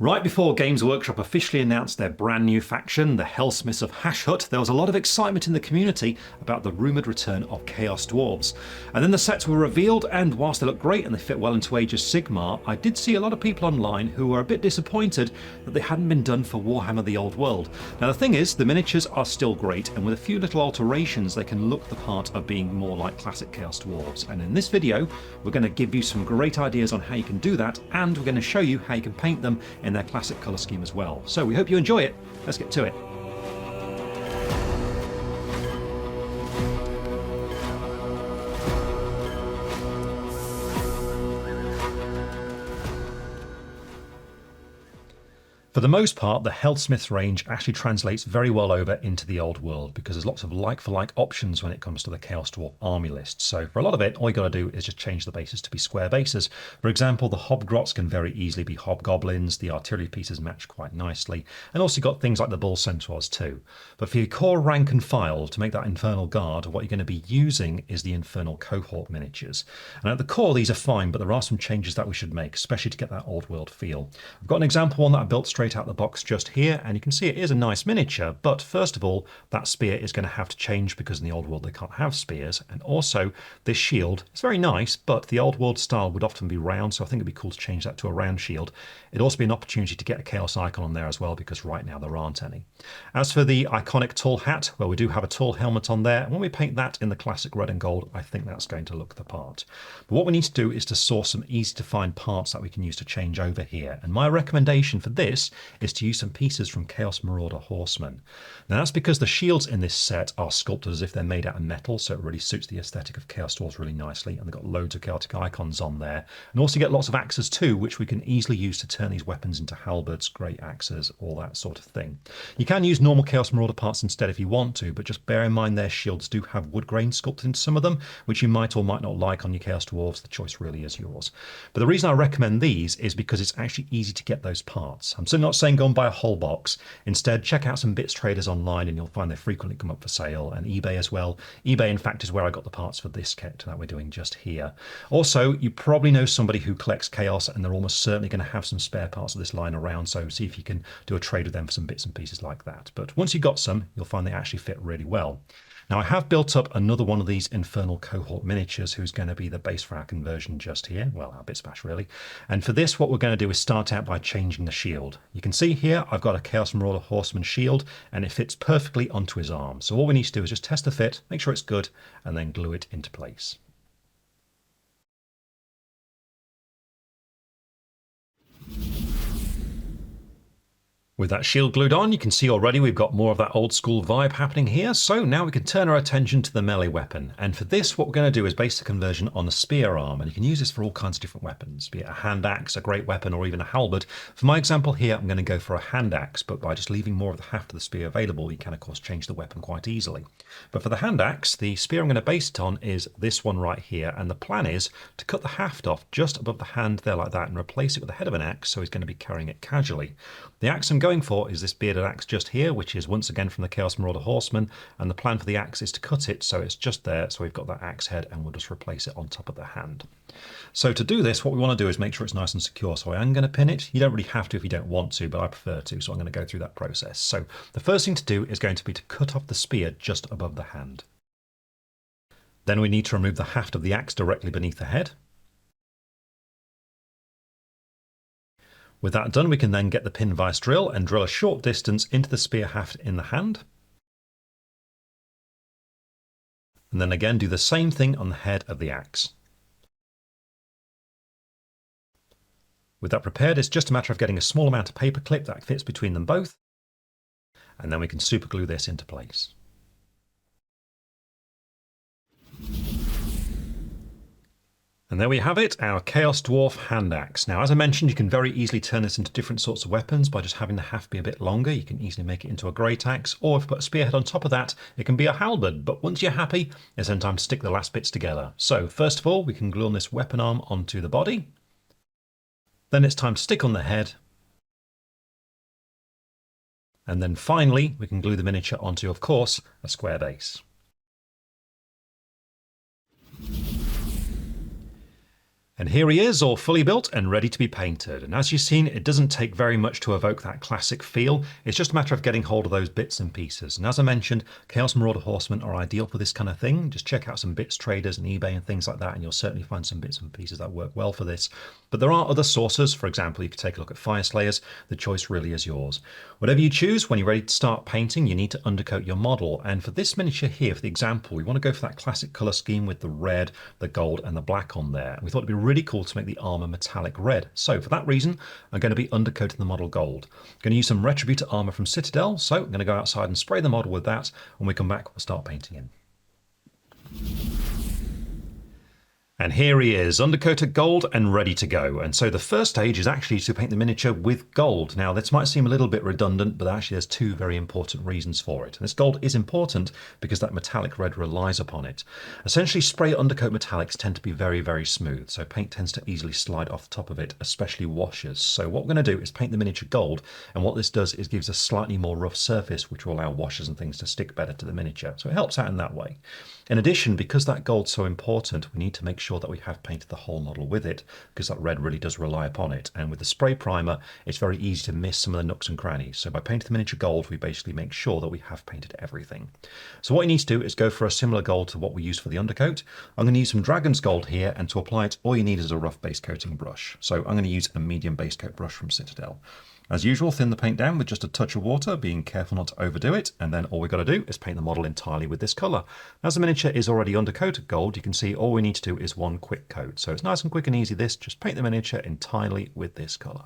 Right before Games Workshop officially announced their brand new faction, the Helsmiths of Hashut, there was a lot of excitement in the community about the rumoured return of Chaos Dwarfs. And then the sets were revealed, and whilst they look great and they fit well into Age of Sigmar, I did see a lot of people online who were a bit disappointed that they hadn't been done for Warhammer the Old World. Now the thing is, the miniatures are still great, and with a few little alterations they can look the part of being more like classic Chaos Dwarfs. And in this video we're going to give you some great ideas on how you can do that, and we're going to show you how you can paint them in their classic colour scheme as well. So we hope you enjoy it. Let's get to it. For the most part, the Helsmith range actually translates very well over into the old world because there's lots of like-for-like options when it comes to the Chaos Dwarf army list. So for a lot of it, all you got to do is just change the bases to be square bases. For example, the hobgrots can very easily be hobgoblins, the artillery pieces match quite nicely, and also you've got things like the bull centaurs too. But for your core rank and file, to make that infernal guard, what you're going to be using is the infernal cohort miniatures. And at the core, these are fine, but there are some changes that we should make, especially to get that old world feel. I've got an example one that I built straight out the box just here, and you can see it is a nice miniature, but first of all that spear is going to have to change because in the old world they can't have spears, and also this shield is very nice, but the old world style would often be round, so I think it'd be cool to change that to a round shield. It'd also be an opportunity to get a chaos icon on there as well, because right now there aren't any. As for the iconic tall hat, well, we do have a tall helmet on there, and when we paint that in the classic red and gold, I think that's going to look the part. But what we need to do is to source some easy to find parts that we can use to change over here, and my recommendation for this is to use some pieces from Chaos Marauder Horsemen. Now that's because the shields in this set are sculpted as if they're made out of metal, so it really suits the aesthetic of Chaos Dwarfs really nicely, and they've got loads of chaotic icons on there. And also get lots of axes too, which we can easily use to turn these weapons into halberds, great axes, all that sort of thing. You can use normal Chaos Marauder parts instead if you want to, but just bear in mind their shields do have wood grain sculpted into some of them, which you might or might not like on your Chaos Dwarfs. The choice really is yours. But the reason I recommend these is because it's actually easy to get those parts. I'm certainly not saying go and buy a whole box. Instead, check out some bits traders online and you'll find they frequently come up for sale, and eBay as well. eBay in fact is where I got the parts for this kit that we're doing just here. Also, you probably know somebody who collects Chaos and they're almost certainly going to have some spare parts of this line around, so see if you can do a trade with them for some bits and pieces like that. But once you've got some, you'll find they actually fit really well. Now I have built up another one of these infernal cohort miniatures who's going to be the base for our conversion just here, well, our bit smash really. And for this what we're going to do is start out by changing the shield. You can see here I've got a Chaos Marauder Horseman shield and it fits perfectly onto his arm. So all we need to do is just test the fit, make sure it's good, and then glue it into place. With that shield glued on, you can see already we've got more of that old school vibe happening here, so now we can turn our attention to the melee weapon. And for this what we're going to do is base the conversion on a spear arm, and you can use this for all kinds of different weapons, be it a hand axe, a great weapon, or even a halberd. For my example here I'm going to go for a hand axe, but by just leaving more of the haft of the spear available you can of course change the weapon quite easily. But for the hand axe, the spear I'm going to base it on is this one right here, and the plan is to cut the haft off just above the hand there like that and replace it with the head of an axe, so he's going to be carrying it casually. The axe I'm going for is this bearded axe just here, which is once again from the Chaos Marauder Horseman, and the plan for the axe is to cut it so it's just there, so we've got that axe head, and we'll just replace it on top of the hand. So to do this, what we want to do is make sure it's nice and secure, so I am going to pin it. You don't really have to if you don't want to, but I prefer to, so I'm going to go through that process. So the first thing to do is going to be to cut off the spear just above the hand. Then we need to remove the haft of the axe directly beneath the head. With that done, we can then get the pin vise drill and drill a short distance into the spear haft in the hand. And then again do the same thing on the head of the axe. With that prepared, it's just a matter of getting a small amount of paper clip that fits between them both, and then we can super glue this into place. And there we have it, our Chaos Dwarf hand axe. Now as I mentioned, you can very easily turn this into different sorts of weapons by just having the haft be a bit longer. You can easily make it into a great axe, or if you put a spearhead on top of that, it can be a halberd. But once you're happy, it's then time to stick the last bits together. So first of all, we can glue on this weapon arm onto the body. Then it's time to stick on the head. And then finally, we can glue the miniature onto, of course, a square base. And here he is, all fully built and ready to be painted. And as you've seen, it doesn't take very much to evoke that classic feel. It's just a matter of getting hold of those bits and pieces. And as I mentioned, Chaos Marauder Horsemen are ideal for this kind of thing. Just check out some bits traders and eBay and things like that, and you'll certainly find some bits and pieces that work well for this. But there are other sources. For example, if you take a look at Fire Slayers, the choice really is yours. Whatever you choose, when you're ready to start painting, you need to undercoat your model. And for this miniature here, for the example, we want to go for that classic color scheme with the red, the gold, and the black on there. And we thought it'd be really cool to make the armor metallic red. So for that reason, I'm going to be undercoating the model gold. I'm going to use some Retributer armor from Citadel. So I'm going to go outside and spray the model with that. When we come back, we'll start painting in. And here he is, undercoated gold and ready to go. And so the first stage is actually to paint the miniature with gold. Now this might seem a little bit redundant, but actually there's two very important reasons for it. And this gold is important because that metallic red relies upon it. Essentially, spray undercoat metallics tend to be very, very smooth. So paint tends to easily slide off the top of it, especially washes. So what we're going to do is paint the miniature gold. And what this does is gives a slightly more rough surface, which will allow washes and things to stick better to the miniature. So it helps out in that way. In addition, because that gold's so important, we need to make sure that we have painted the whole model with it, because that red really does rely upon it. And with the spray primer, it's very easy to miss some of the nooks and crannies. So by painting the miniature gold, we basically make sure that we have painted everything. So what you need to do is go for a similar gold to what we used for the undercoat. I'm going to use some Dragon's Gold here, and to apply it, all you need is a rough base coating brush. So I'm going to use a medium base coat brush from Citadel. As usual, thin the paint down with just a touch of water, being careful not to overdo it, and then all we've got to do is paint the model entirely with this colour. As the miniature is already undercoated gold, you can see all we need to do is one quick coat. So it's nice and quick and easy this, just paint the miniature entirely with this colour.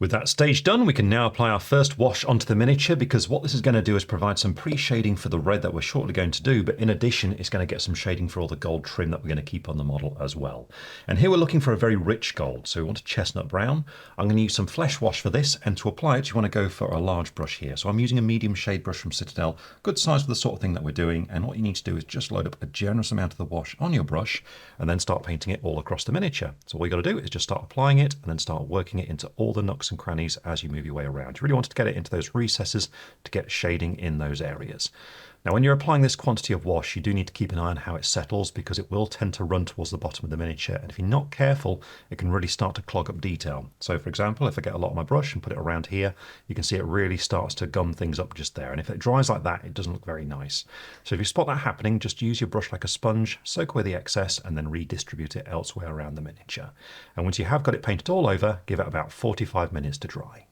With that stage done, we can now apply our first wash onto the miniature, because what this is going to do is provide some pre-shading for the red that we're shortly going to do, but in addition, it's going to get some shading for all the gold trim that we're going to keep on the model as well. And here we're looking for a very rich gold, so we want a chestnut brown. I'm going to use some flesh wash for this, and to apply it, you want to go for a large brush here. So I'm using a medium shade brush from Citadel, good size for the sort of thing that we're doing, and what you need to do is just load up a generous amount of the wash on your brush, and then start painting it all across the miniature. So all you got to do is just start applying it, and then start working it into all the nooks and crannies as you move your way around. You really wanted to get it into those recesses to get shading in those areas. Now, when you're applying this quantity of wash, you do need to keep an eye on how it settles, because it will tend to run towards the bottom of the miniature. And if you're not careful, it can really start to clog up detail. So for example, if I get a lot on my brush and put it around here, you can see it really starts to gum things up just there. And if it dries like that, it doesn't look very nice. So if you spot that happening, just use your brush like a sponge, soak away the excess, and then redistribute it elsewhere around the miniature. And once you have got it painted all over, give it about 45 minutes to dry.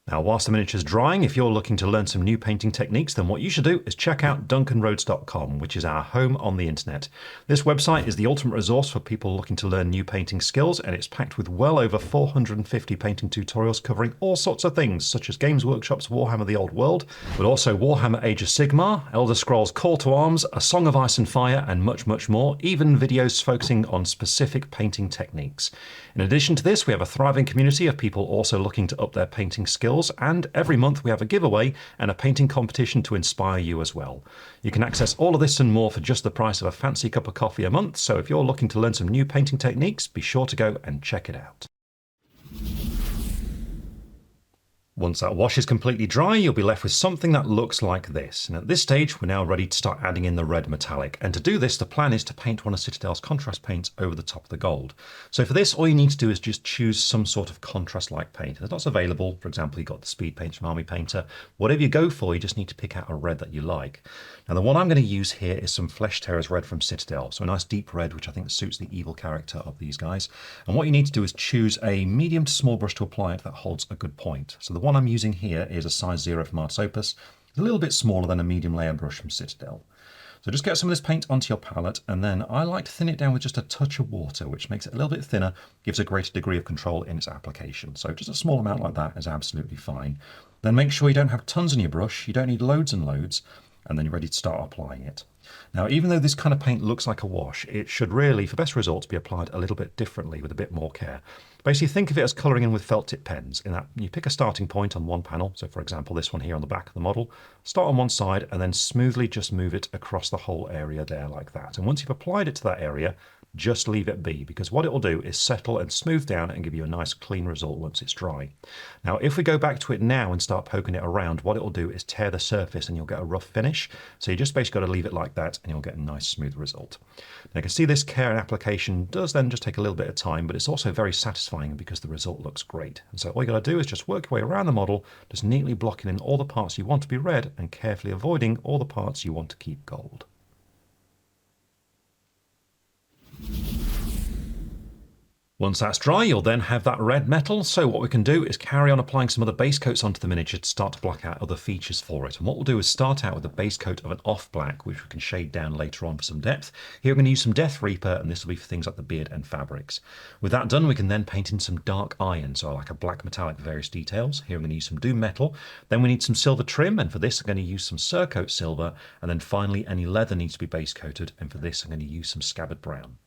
Now, whilst the miniature is drying, if you're looking to learn some new painting techniques, then what you should do is check out duncanrhodes.com, which is our home on the internet. This website is the ultimate resource for people looking to learn new painting skills, and it's packed with well over 450 painting tutorials covering all sorts of things, such as Games Workshop's Warhammer the Old World, but also Warhammer Age of Sigmar, Elder Scrolls Call to Arms, A Song of Ice and Fire, and much, much more, even videos focusing on specific painting techniques. In addition to this, we have a thriving community of people also looking to up their painting skills, and every month we have a giveaway and a painting competition to inspire you as well. You can access all of this and more for just the price of a fancy cup of coffee a month, so if you're looking to learn some new painting techniques, be sure to go and check it out. Once that wash is completely dry, you'll be left with something that looks like this. And at this stage, we're now ready to start adding in the red metallic. And to do this, the plan is to paint one of Citadel's contrast paints over the top of the gold. So for this, all you need to do is just choose some sort of contrast-like paint. There's lots available. For example, you've got the speed paints from Army Painter. Whatever you go for, you just need to pick out a red that you like. Now, the one I'm going to use here is some Flesh Tearers red from Citadel. So a nice deep red, which I think suits the evil character of these guys. And what you need to do is choose a medium to small brush to apply it that holds a good point. So the one I'm using here is a size 0 from Arts Opus. It's a little bit smaller than a medium layer brush from Citadel. So just get some of this paint onto your palette, and then I like to thin it down with just a touch of water, which makes it a little bit thinner, gives a greater degree of control in its application. So just a small amount like that is absolutely fine. Then make sure you don't have tons on your brush, you don't need loads and loads, and then you're ready to start applying it. Now, even though this kind of paint looks like a wash, it should really, for best results, be applied a little bit differently with a bit more care. Basically, think of it as colouring in with felt tip pens, in that you pick a starting point on one panel, so for example this one here on the back of the model, start on one side and then smoothly just move it across the whole area there like that. And once you've applied it to that area, just leave it be, because what it will do is settle and smooth down and give you a nice clean result once it's dry. Now, if we go back to it now and start poking it around, what it will do is tear the surface and you'll get a rough finish. So you just basically got to leave it like that and you'll get a nice smooth result. Now, you can see this care and application does then just take a little bit of time, but it's also very satisfying because the result looks great. And so all you got to do is just work your way around the model, just neatly blocking in all the parts you want to be red and carefully avoiding all the parts you want to keep gold. Once that's dry, you'll then have that red metal. So what we can do is carry on applying some other base coats onto the miniature to start to block out other features for it. And what we'll do is start out with a base coat of an off black, which we can shade down later on for some depth. Here we're going to use some Death Reaper, and this will be for things like the beard and fabrics. With that done, we can then paint in some dark iron, so like a black metallic with various details. Here I'm going to use some Doom Metal. Then we need some silver trim, and for this I'm going to use some Surcoat Silver. And then finally, any leather needs to be base coated, and for this I'm going to use some Scabbard Brown.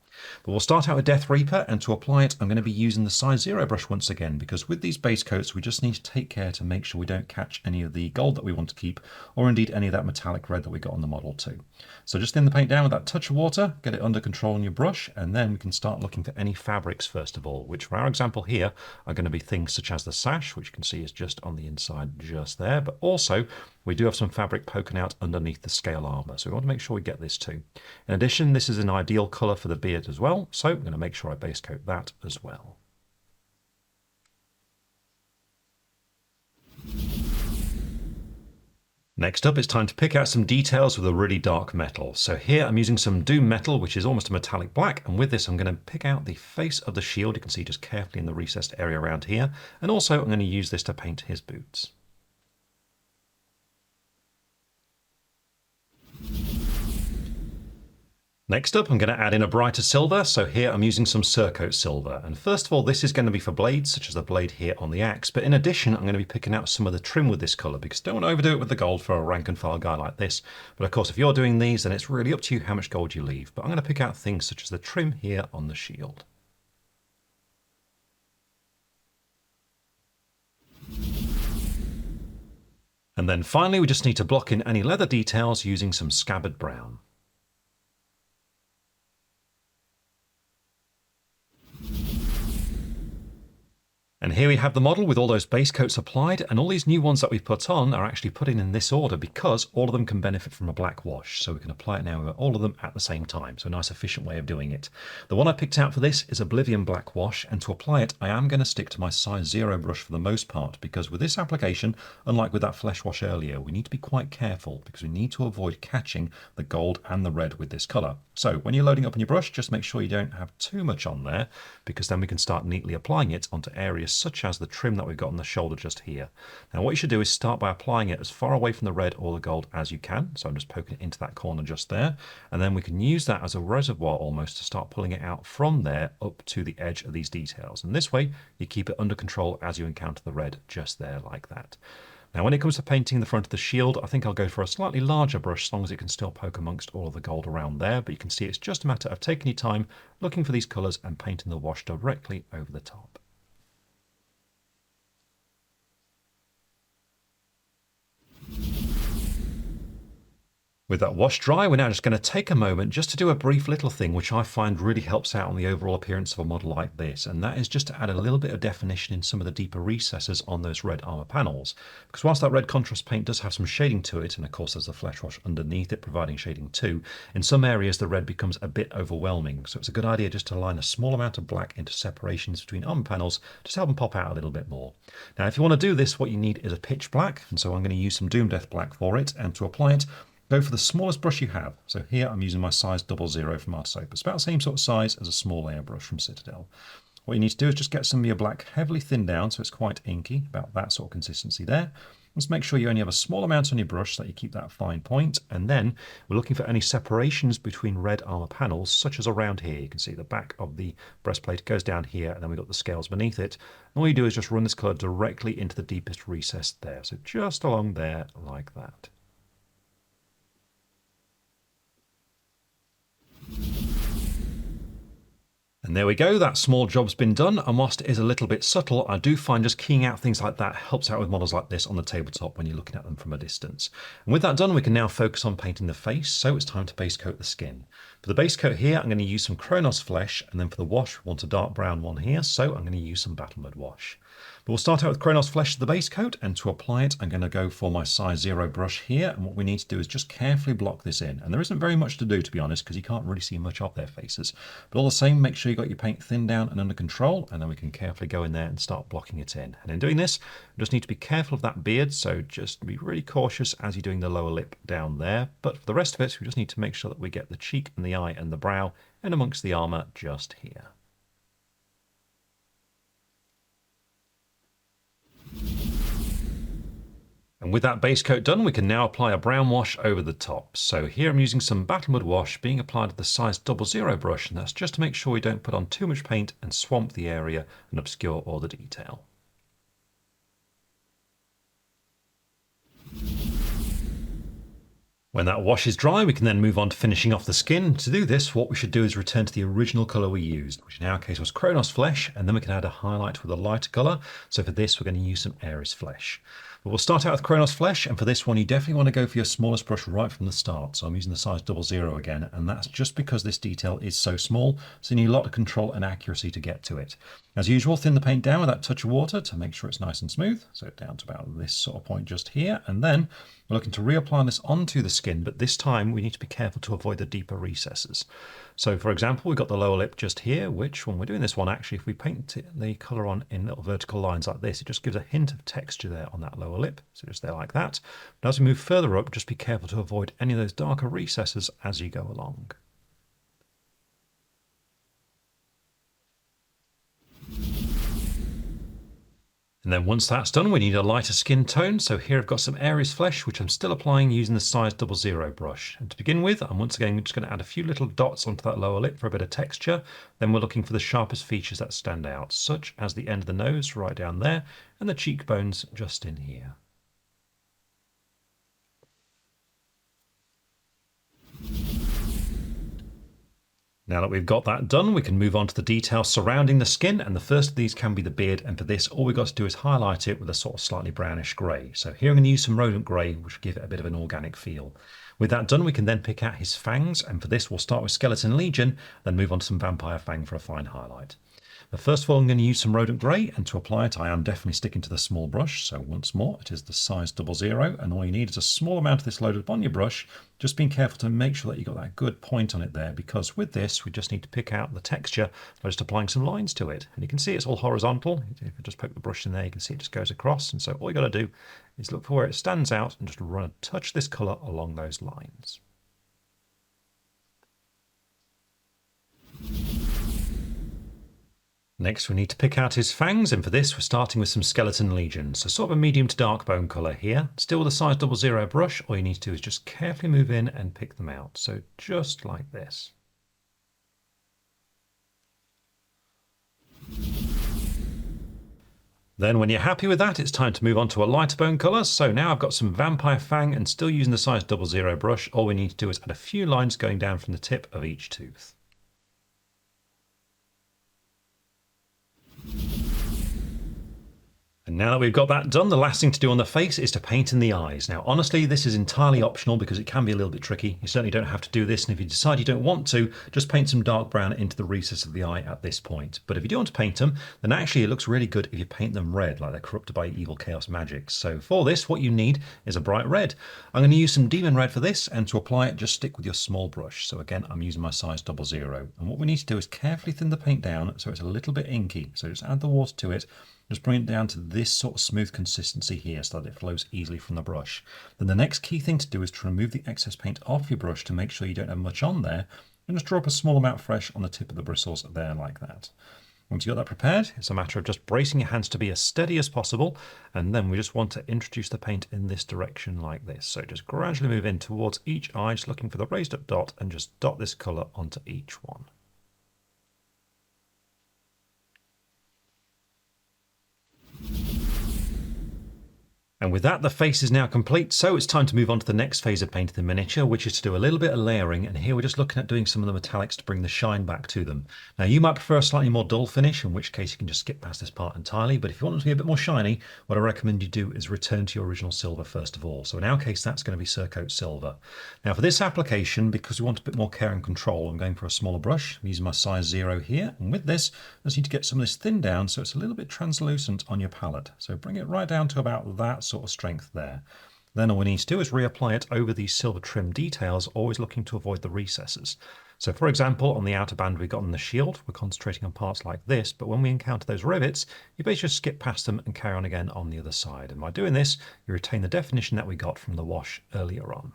But we'll start out with Death Reaper, and to apply it I'm going to be using the size 0 brush once again, because with these base coats we just need to take care to make sure we don't catch any of the gold that we want to keep, or indeed any of that metallic red that we got on the model too. So just thin the paint down with that touch of water, get it under control on your brush, and then we can start looking for any fabrics first of all, which for our example here are going to be things such as the sash, which you can see is just on the inside just there, but also we do have some fabric poking out underneath the scale armour, so we want to make sure we get this too. In addition, this is an ideal colour for the beard as well, so I'm going to make sure I base coat that as well. Next up, it's time to pick out some details with a really dark metal. So here I'm using some Doom Metal, which is almost a metallic black, and with this I'm going to pick out the face of the shield. You can see just carefully in the recessed area around here, and also I'm going to use this to paint his boots. Next up, I'm going to add in a brighter silver, so here I'm using some Surcoat Silver. And first of all, this is going to be for blades, such as the blade here on the axe, but in addition, I'm going to be picking out some of the trim with this colour, because don't want to overdo it with the gold for a rank and file guy like this. But of course, if you're doing these, then it's really up to you how much gold you leave. But I'm going to pick out things such as the trim here on the shield. And then finally, we just need to block in any leather details using some Scabbard Brown. And here we have the model with all those base coats applied, and all these new ones that we've put on are actually put in this order because all of them can benefit from a black wash. So we can apply it now with all of them at the same time. So a nice efficient way of doing it. The one I picked out for this is Oblivion Black Wash, and to apply it I am going to stick to my size 0 brush for the most part, because with this application, unlike with that flesh wash earlier, we need to be quite careful because we need to avoid catching the gold and the red with this colour. So when you're loading up on your brush, just make sure you don't have too much on there, because then we can start neatly applying it onto areas such as the trim that we've got on the shoulder just here. Now what you should do is start by applying it as far away from the red or the gold as you can. So I'm just poking it into that corner just there, and then we can use that as a reservoir almost to start pulling it out from there up to the edge of these details. And this way you keep it under control as you encounter the red just there like that. Now when it comes to painting the front of the shield, I think I'll go for a slightly larger brush as long as it can still poke amongst all of the gold around there, but you can see it's just a matter of taking your time, looking for these colours and painting the wash directly over the top. With that wash dry, we're now just going to take a moment just to do a brief little thing which I find really helps out on the overall appearance of a model like this, and that is just to add a little bit of definition in some of the deeper recesses on those red armour panels. Because whilst that red contrast paint does have some shading to it, and of course there's the flesh wash underneath it providing shading too, in some areas the red becomes a bit overwhelming, so it's a good idea just to line a small amount of black into separations between armour panels just to help them pop out a little bit more. Now if you want to do this, what you need is a pitch black, and so I'm going to use some Doom Death Black for it, and to apply it, go for the smallest brush you have. So here I'm using my size 00 from Artsoap. It's about the same sort of size as a small layer brush from Citadel. What you need to do is just get some of your black heavily thinned down so it's quite inky, about that sort of consistency there. Just make sure you only have a small amount on your brush so that you keep that fine point. And then we're looking for any separations between red armour panels, such as around here. You can see the back of the breastplate goes down here, and then we've got the scales beneath it. And all you do is just run this colour directly into the deepest recess there. So just along there like that. And And there we go, that small job's been done, and whilst it is a little bit subtle, I do find just keying out things like that helps out with models like this on the tabletop when you're looking at them from a distance. And with that done, we can now focus on painting the face, so it's time to base coat the skin. For the base coat here, I'm going to use some Kronos flesh, and then for the wash, we want a dark brown one here, so I'm going to use some Battlemud wash. But we'll start out with Kronos flesh as the base coat, and to apply it, I'm going to go for my size 0 brush here, and what we need to do is just carefully block this in. And there isn't very much to do, to be honest, because you can't really see much of their faces. But all the same, make sure you got your paint thinned down and under control, and then we can carefully go in there and start blocking it in. And in doing this, you just need to be careful of that beard, so just be really cautious as you're doing the lower lip down there. But for the rest of it, we just need to make sure that we get the cheek and the eye and the brow, and amongst the armour just here. And with that base coat done, we can now apply a brown wash over the top. So here I'm using some Battlemud wash being applied with the size 00 brush, and that's just to make sure we don't put on too much paint and swamp the area and obscure all the detail. When that wash is dry, we can then move on to finishing off the skin. To do this, what we should do is return to the original colour we used, which in our case was Kronos flesh, and then we can add a highlight with a lighter colour. So for this, we're going to use some Ares flesh. But we'll start out with Kronos flesh, and for this one, you definitely want to go for your smallest brush right from the start. So I'm using the size 00 again, and that's just because this detail is so small, so you need a lot of control and accuracy to get to it. As usual, thin the paint down with that touch of water to make sure it's nice and smooth. So down to about this sort of point just here, and then we're looking to reapply this onto the skin, but this time we need to be careful to avoid the deeper recesses. So for example, we've got the lower lip just here, which when we're doing this one, actually, if we paint the colour on in little vertical lines like this, it just gives a hint of texture there on that lower lip. So just there like that. But as we move further up, just be careful to avoid any of those darker recesses as you go along. And then once that's done, we need a lighter skin tone. So here I've got some Ares flesh, which I'm still applying using the size 00 brush. And to begin with, I'm once again just going to add a few little dots onto that lower lip for a bit of texture. Then we're looking for the sharpest features that stand out, such as the end of the nose right down there and the cheekbones just in here. Now that we've got that done, we can move on to the details surrounding the skin, and the first of these can be the beard, and for this all we've got to do is highlight it with a sort of slightly brownish grey. So here I'm going to use some rodent grey, which will give it a bit of an organic feel. With that done, we can then pick out his fangs, and for this we'll start with Skeleton Legion, then move on to some Vampire Fang for a fine highlight. But first of all, I'm going to use some rodent grey, and to apply it I am definitely sticking to the small brush. So once more, it is the size 00, and all you need is a small amount of this loaded up on your brush, just being careful to make sure that you've got that good point on it there, because with this we just need to pick out the texture by just applying some lines to it. And you can see it's all horizontal. If I just poke the brush in there, you can see it just goes across, and so all you got to do is look for where it stands out and just run a touch this colour along those lines. Next we need to pick out his fangs, and for this we're starting with some Skeleton Legion, so sort of a medium to dark bone colour here. Still with a size 00 brush, all you need to do is just carefully move in and pick them out, so just like this. Then when you're happy with that, it's time to move on to a lighter bone colour. So now I've got some Vampire Fang, and still using the size 00 brush, all we need to do is add a few lines going down from the tip of each tooth. And now that we've got that done, the last thing to do on the face is to paint in the eyes. Now, honestly, this is entirely optional because it can be a little bit tricky. You certainly don't have to do this, and if you decide you don't want to, just paint some dark brown into the recess of the eye at this point. But if you do want to paint them, then actually it looks really good if you paint them red, like they're corrupted by evil chaos magic. So for this, what you need is a bright red. I'm going to use some demon red for this, and to apply it, just stick with your small brush. So again, I'm using my size 00. And what we need to do is carefully thin the paint down so it's a little bit inky. So just add the water to it. Just bring it down to this sort of smooth consistency here so that it flows easily from the brush. Then the next key thing to do is to remove the excess paint off your brush to make sure you don't have much on there, and just draw up a small amount fresh on the tip of the bristles there like that. Once you've got that prepared, it's a matter of just bracing your hands to be as steady as possible, and then we just want to introduce the paint in this direction like this. So just gradually move in towards each eye, just looking for the raised up dot, and just dot this colour onto each one. And with that, the face is now complete, so it's time to move on to the next phase of painting the miniature, which is to do a little bit of layering, and here we're just looking at doing some of the metallics to bring the shine back to them. Now, you might prefer a slightly more dull finish, in which case you can just skip past this part entirely, but if you want them to be a bit more shiny, what I recommend you do is return to your original silver first of all. So in our case, that's going to be Surcoat Silver. Now for this application, because we want a bit more care and control, I'm going for a smaller brush. I'm using my size 0 here, and with this, I just need to get some of this thinned down so it's a little bit translucent on your palette. So bring it right down to about that sort of strength there. Then all we need to do is reapply it over these silver trim details, always looking to avoid the recesses. So for example, on the outer band we've got on the shield, we're concentrating on parts like this, but when we encounter those rivets, you basically just skip past them and carry on again on the other side. And by doing this, you retain the definition that we got from the wash earlier on.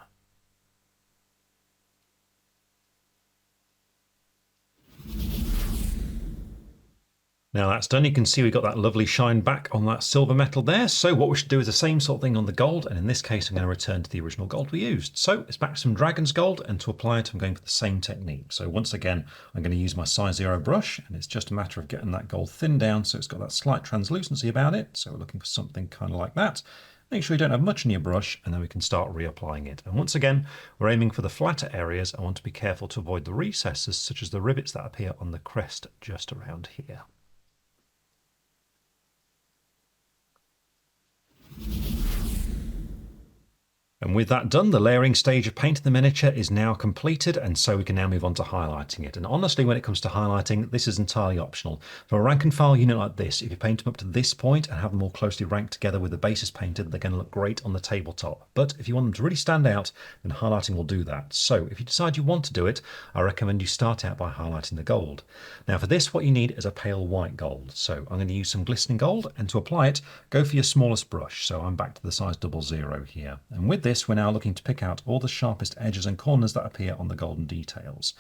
Now that's done, you can see we've got that lovely shine back on that silver metal there. So what we should do is the same sort of thing on the gold, and in this case I'm going to return to the original gold we used. So it's back to some dragon's gold, and to apply it I'm going for the same technique. So once again I'm going to use my size 0 brush, and it's just a matter of getting that gold thinned down so it's got that slight translucency about it. So we're looking for something kind of like that. Make sure you don't have much in your brush, and then we can start reapplying it. And once again, we're aiming for the flatter areas. I want to be careful to avoid the recesses, such as the rivets that appear on the crest just around here. And with that done, the layering stage of painting the miniature is now completed, and so we can now move on to highlighting it. And honestly, when it comes to highlighting, this is entirely optional. For a rank and file unit like this, if you paint them up to this point and have them all closely ranked together with the bases painted, they're going to look great on the tabletop. But if you want them to really stand out, then highlighting will do that. So if you decide you want to do it, I recommend you start out by highlighting the gold. Now for this, what you need is a pale white gold. So I'm going to use some glistening gold, and to apply it, go for your smallest brush. So I'm back to the size 00 here. And with this, we're now looking to pick out all the sharpest edges and corners that appear on the golden details.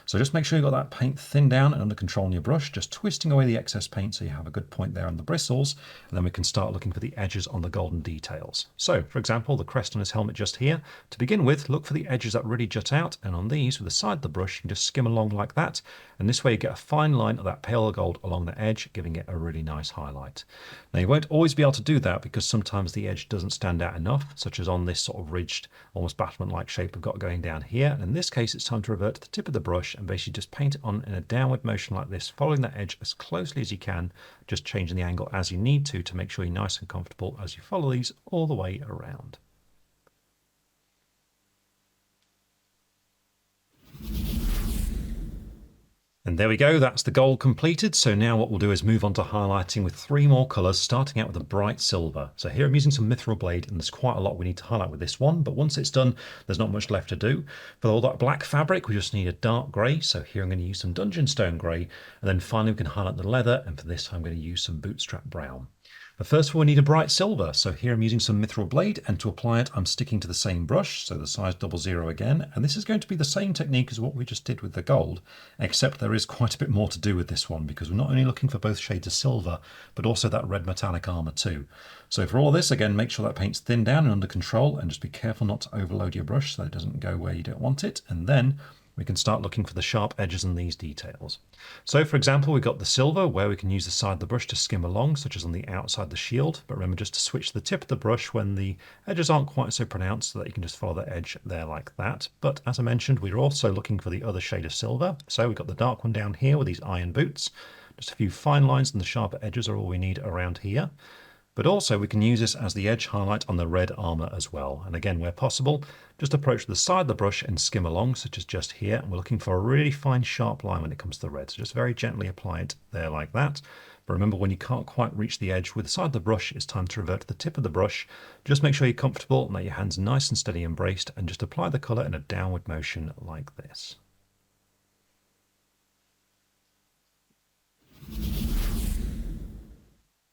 So just make sure you've got that paint thinned down and under control on your brush, just twisting away the excess paint so you have a good point there on the bristles, and then we can start looking for the edges on the golden details. So for example, the crest on his helmet just here, to begin with, look for the edges that really jut out, and on these, with the side of the brush, you can just skim along like that, and this way you get a fine line of that pale gold along the edge, giving it a really nice highlight. Now you won't always be able to do that because sometimes the edge doesn't stand out enough, such as on this sort of ridged, almost battlement-like shape we've got going down here. And in this case, it's time to revert to the tip of the brush and basically just paint it on in a downward motion like this, following that edge as closely as you can, just changing the angle as you need to make sure you're nice and comfortable as you follow these all the way around. And there we go, that's the gold completed. So now what we'll do is move on to highlighting with 3 more colours, starting out with a bright silver. So here I'm using some mithril blade, and there's quite a lot we need to highlight with this one, but once it's done, there's not much left to do. For all that black fabric, we just need a dark grey. So here I'm going to use some dungeon stone grey, and then finally we can highlight the leather, and for this I'm going to use some bootstrap brown. But first of all, we need a bright silver. So here I'm using some mithril blade, and to apply it, I'm sticking to the same brush, so the size 00 again. And this is going to be the same technique as what we just did with the gold, except there is quite a bit more to do with this one, because we're not only looking for both shades of silver, but also that red metallic armour too. So for all of this, again, make sure that paint's thinned down and under control, and just be careful not to overload your brush so that it doesn't go where you don't want it. And then we can start looking for the sharp edges in these details. So for example, we've got the silver where we can use the side of the brush to skim along, such as on the outside of the shield, but remember just to switch the tip of the brush when the edges aren't quite so pronounced so that you can just follow the edge there like that. But as I mentioned, we're also looking for the other shade of silver. So we've got the dark one down here with these iron boots. Just a few fine lines and the sharper edges are all we need around here. But also we can use this as the edge highlight on the red armour as well. And again, where possible, just approach the side of the brush and skim along, such as just here. And we're looking for a really fine sharp line when it comes to the red. So just very gently apply it there like that. But remember, when you can't quite reach the edge with the side of the brush, it's time to revert to the tip of the brush. Just make sure you're comfortable and that your hands are nice and steady and braced, and just apply the colour in a downward motion like this.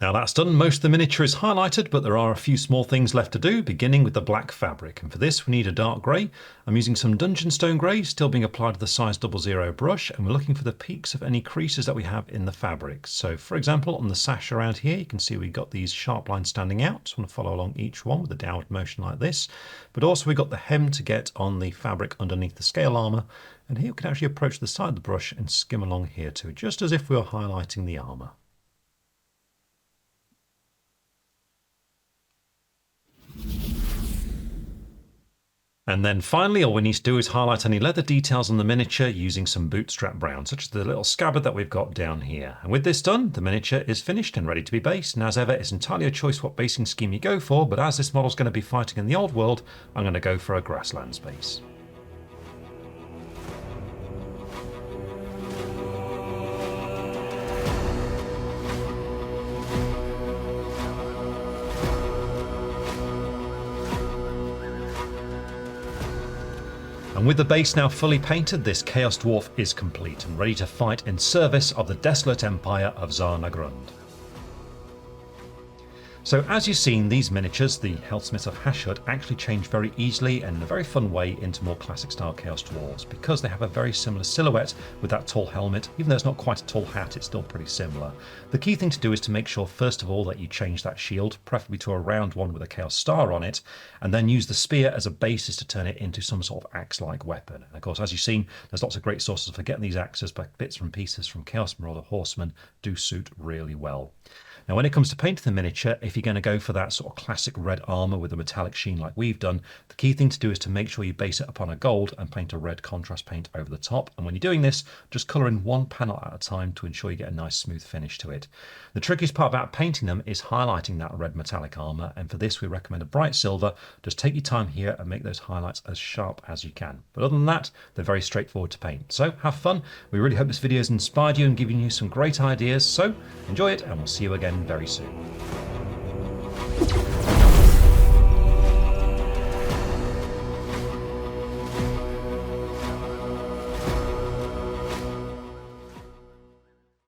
Now that's done, most of the miniature is highlighted, but there are a few small things left to do, beginning with the black fabric. And for this we need a dark grey. I'm using some dungeon stone grey, still being applied to the size 00 brush, and we're looking for the peaks of any creases that we have in the fabric. So for example, on the sash around here, you can see we've got these sharp lines standing out. Just want to follow along each one with a downward motion like this. But also we've got the hem to get on the fabric underneath the scale armour. And here we can actually approach the side of the brush and skim along here too, just as if we were highlighting the armour. And then finally, all we need to do is highlight any leather details on the miniature using some bootstrap brown, such as the little scabbard that we've got down here. And with this done, the miniature is finished and ready to be based. And as ever, it's entirely a choice what basing scheme you go for, but as this model's going to be fighting in the old world, I'm going to go for a grasslands base. And with the base now fully painted, this Chaos Dwarf is complete and ready to fight in service of the desolate empire of Zarnagrund. So as you've seen, these miniatures, the Helsmiths of Hashut, actually change very easily and in a very fun way into more classic style Chaos Dwarfs because they have a very similar silhouette with that tall helmet. Even though it's not quite a tall hat, it's still pretty similar. The key thing to do is to make sure first of all that you change that shield, preferably to a round one with a Chaos Star on it, and then use the spear as a basis to turn it into some sort of axe-like weapon. And of course, as you've seen, there's lots of great sources for getting these axes, but bits and pieces from Chaos Dwarf or the Horsemen do suit really well. Now when it comes to painting the miniature, if you're going to go for that sort of classic red armour with a metallic sheen like we've done, the key thing to do is to make sure you base it upon a gold and paint a red contrast paint over the top. And when you're doing this, just colour in one panel at a time to ensure you get a nice smooth finish to it. The trickiest part about painting them is highlighting that red metallic armour, and for this we recommend a bright silver. Just take your time here and make those highlights as sharp as you can. But other than that, they're very straightforward to paint. So have fun. We really hope this video has inspired you and given you some great ideas. So enjoy it, and we'll see you again very soon.